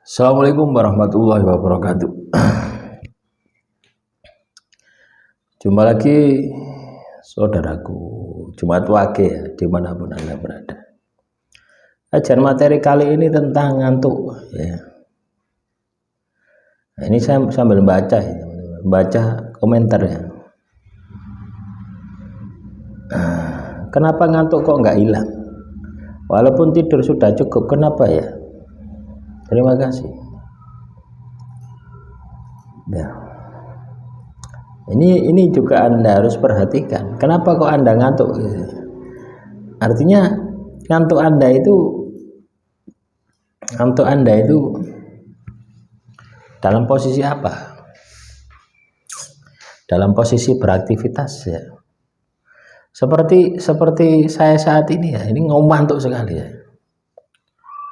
Assalamualaikum warahmatullahi wabarakatuh. Jumpa lagi saudaraku, Jumat Wage ya, dimanapun Anda berada. Ajar materi kali ini tentang ngantuk ya. Nah, ini saya sambil baca ya, baca komentarnya. Kenapa ngantuk kok nggak hilang? Walaupun tidur sudah cukup, kenapa ya? Terima kasih. Ya. Ini juga Anda harus perhatikan. Kenapa kok Anda ngantuk? Artinya ngantuk Anda itu dalam posisi apa? Dalam posisi beraktivitas ya. Seperti saya saat ini ya. Ini ngantuk sekali ya.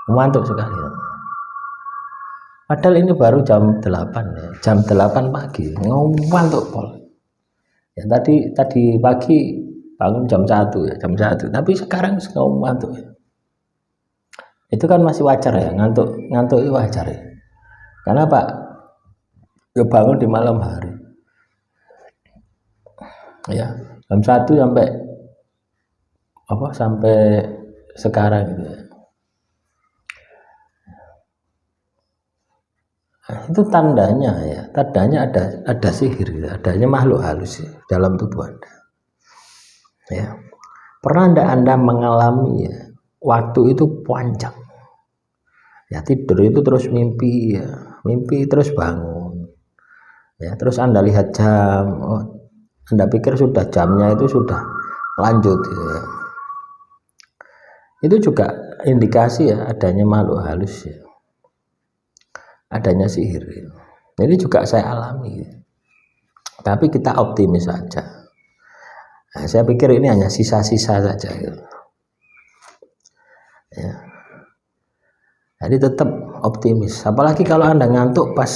Ngantuk sekali ya. Padahal ini baru jam 8 ya, jam 8 pagi, ngantuk pol. Ya tadi pagi bangun jam 1 ya, jam 1. Tapi sekarang ngantuk ya. Itu kan masih wajar ya, ngantuk itu wajar ya. Karena Pak, ya bangun di malam hari. Ya, jam 1 sampai sekarang gitu ya. Itu tandanya ada sihir, adanya makhluk halus ya, dalam tubuh Anda. Ya. Pernah Anda mengalami ya, waktu itu panjang. Ya, tidur itu terus mimpi ya, mimpi terus bangun. Ya, terus Anda lihat jam, Anda pikir sudah jamnya itu sudah lanjut ya. Itu juga indikasi ya adanya makhluk halus ya. Adanya sihir. Ini juga saya alami. Tapi kita optimis saja. Nah, saya pikir ini hanya sisa-sisa saja. Ya. Jadi tetap optimis. Apalagi kalau Anda ngantuk pas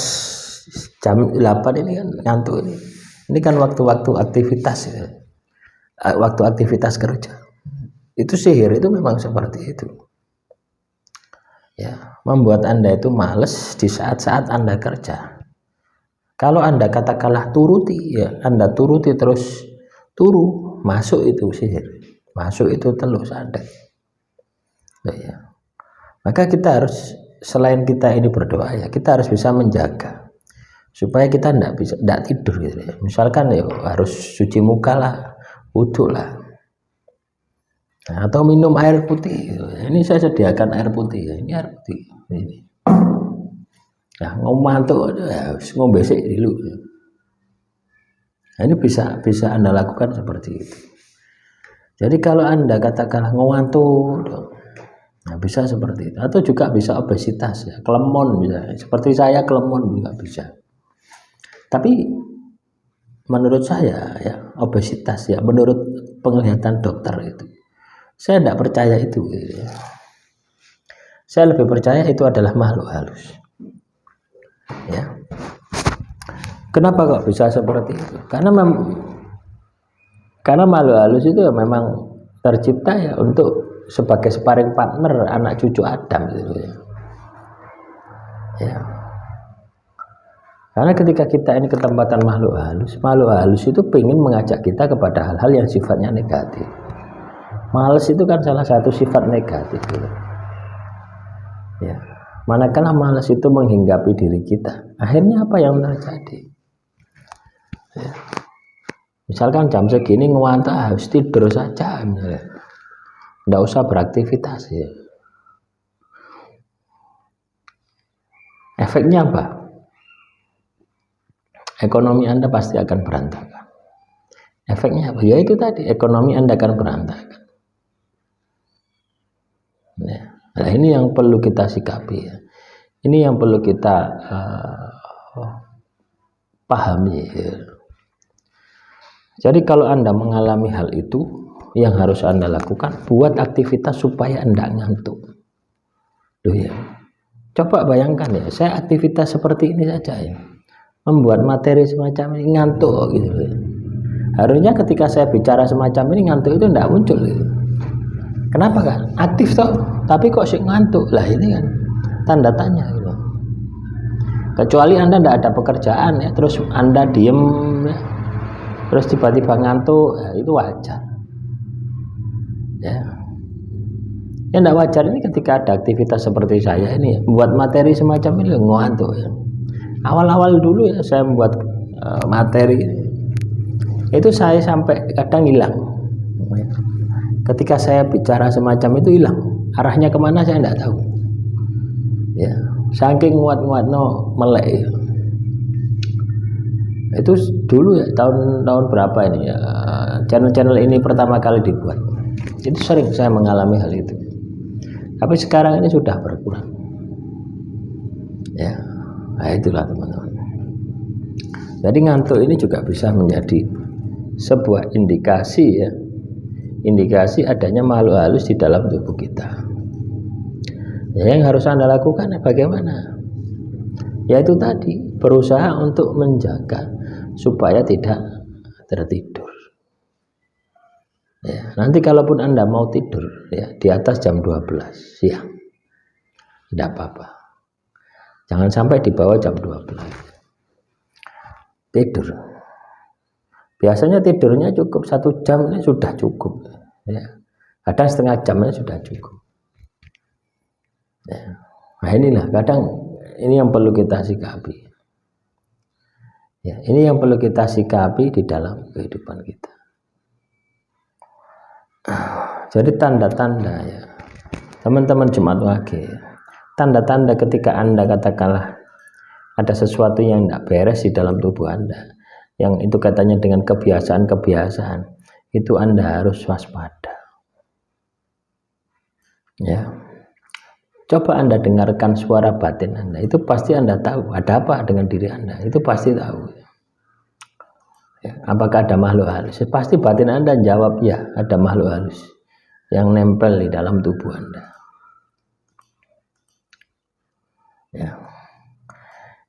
jam 8 ini kan ngantuk ini. Ini kan waktu-waktu aktivitas ya. Waktu aktivitas kerja. Itu sihir itu memang seperti itu. Ya, membuat Anda itu males di saat-saat Anda kerja. Kalau Anda katakanlah turuti, ya Anda turuti terus turu, masuk itu sihir, masuk itu telus Anda. Ya. Maka kita harus, selain kita ini berdoa ya, kita harus bisa menjaga supaya kita tidak tidur gitu ya. Misalkan ya harus cuci muka lah, wudhu lah. Nah, atau minum air putih. Ini saya sediakan air putih ya. Ini air putih ini. Nah, ngantuk ya, ngombe sik dulu. Nah, ini bisa Anda lakukan seperti itu. Jadi kalau Anda katakanlah ngantuk, nah bisa seperti itu. Atau juga bisa obesitas ya, kelemon bisa. Seperti saya kelemon juga bisa. Tapi menurut saya ya obesitas ya, menurut penglihatan dokter itu, saya tidak percaya itu. Saya lebih percaya itu adalah makhluk halus. Ya. Kenapa kok bisa seperti itu? Karena makhluk halus itu memang tercipta ya untuk sebagai sparring partner anak cucu Adam gitu ya. Ya. Karena ketika kita ini ketempatan makhluk halus itu ingin mengajak kita kepada hal-hal yang sifatnya negatif. Males itu kan salah satu sifat negatif gitu. Ya. Manakala malas itu menghinggapi diri kita, akhirnya apa yang terjadi? Ya. Misalkan jam segini ngantuk harus tidur saja, misalnya. Tidak usah beraktivitas ya. Efeknya apa? Ekonomi Anda pasti akan berantakan. Efeknya apa? Ya itu tadi, ekonomi Anda akan berantakan. Nah, ini yang perlu kita sikapi ya. Ini yang perlu kita pahami ya. Jadi kalau Anda mengalami hal itu, yang harus Anda lakukan, buat aktivitas supaya Anda ngantuk. Loh ya. Coba bayangkan ya, saya aktivitas seperti ini saja ya. Membuat materi semacam ini ngantuk gitu ya. Harusnya ketika saya bicara semacam ini ngantuk itu tidak muncul gitu. Kenapa kan? Aktif toh, tapi kok sih ngantuk lah, ini kan tanda tanya gitu. Kecuali Anda tidak ada pekerjaan ya, terus Anda diem ya, terus tiba-tiba ngantuk, ya, itu wajar. Ya. Yang tidak wajar ini ketika ada aktivitas seperti saya ini, buat materi semacam ini ngantuk ya. Awal-awal dulu ya saya membuat materi itu saya sampai kadang hilang. Ketika saya bicara semacam itu hilang, arahnya kemana saya tidak tahu. Ya, saking nguat-nguat melek. Ya. Itu dulu ya tahun berapa ini ya, channel ini pertama kali dibuat. Itu sering saya mengalami hal itu. Tapi sekarang ini sudah berkurang. Ya, nah itulah teman-teman. Jadi ngantuk ini juga bisa menjadi sebuah indikasi ya, indikasi adanya makhluk halus di dalam tubuh kita. Ya, yang harus Anda lakukan bagaimana? Yaitu tadi berusaha untuk menjaga supaya tidak tertidur. Ya, nanti kalaupun Anda mau tidur ya di atas jam 12 siang, tidak apa-apa. Jangan sampai di bawah jam 12. Tidur. Biasanya tidurnya cukup 1 jam ini sudah cukup. Ya. Kadang setengah jamnya sudah cukup. Ya. Nah inilah kadang ini yang perlu kita sikapi. Ya, ini yang perlu kita sikapi di dalam kehidupan kita. Jadi tanda-tanda ya teman-teman Jumat Wage, tanda-tanda ketika Anda katakanlah ada sesuatu yang tidak beres di dalam tubuh Anda, yang itu katanya dengan kebiasaan-kebiasaan, itu Anda harus waspada. Ya, coba Anda dengarkan suara batin Anda, itu pasti Anda tahu ada apa dengan diri Anda, itu pasti tahu. Ya, apakah ada makhluk halus? Pasti batin Anda jawab ya, ada makhluk halus yang nempel di dalam tubuh Anda. Ya.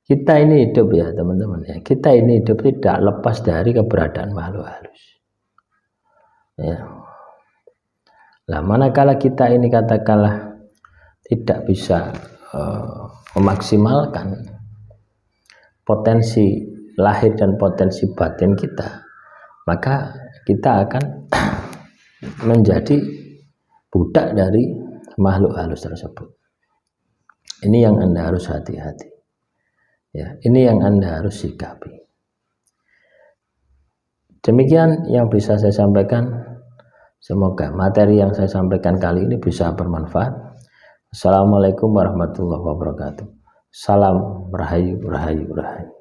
Kita ini hidup ya teman-teman ya. Kita ini hidup tidak lepas dari keberadaan makhluk halus. Ya. Lah manakala kita ini katakanlah tidak bisa memaksimalkan potensi lahir dan potensi batin kita, maka kita akan menjadi budak dari makhluk halus tersebut. Ini yang Anda harus hati-hati. Ya, ini yang Anda harus sikapi. Demikian yang bisa saya sampaikan. Semoga materi yang saya sampaikan kali ini bisa bermanfaat. Assalamualaikum warahmatullahi wabarakatuh. Salam rahayu, rahayu, rahayu.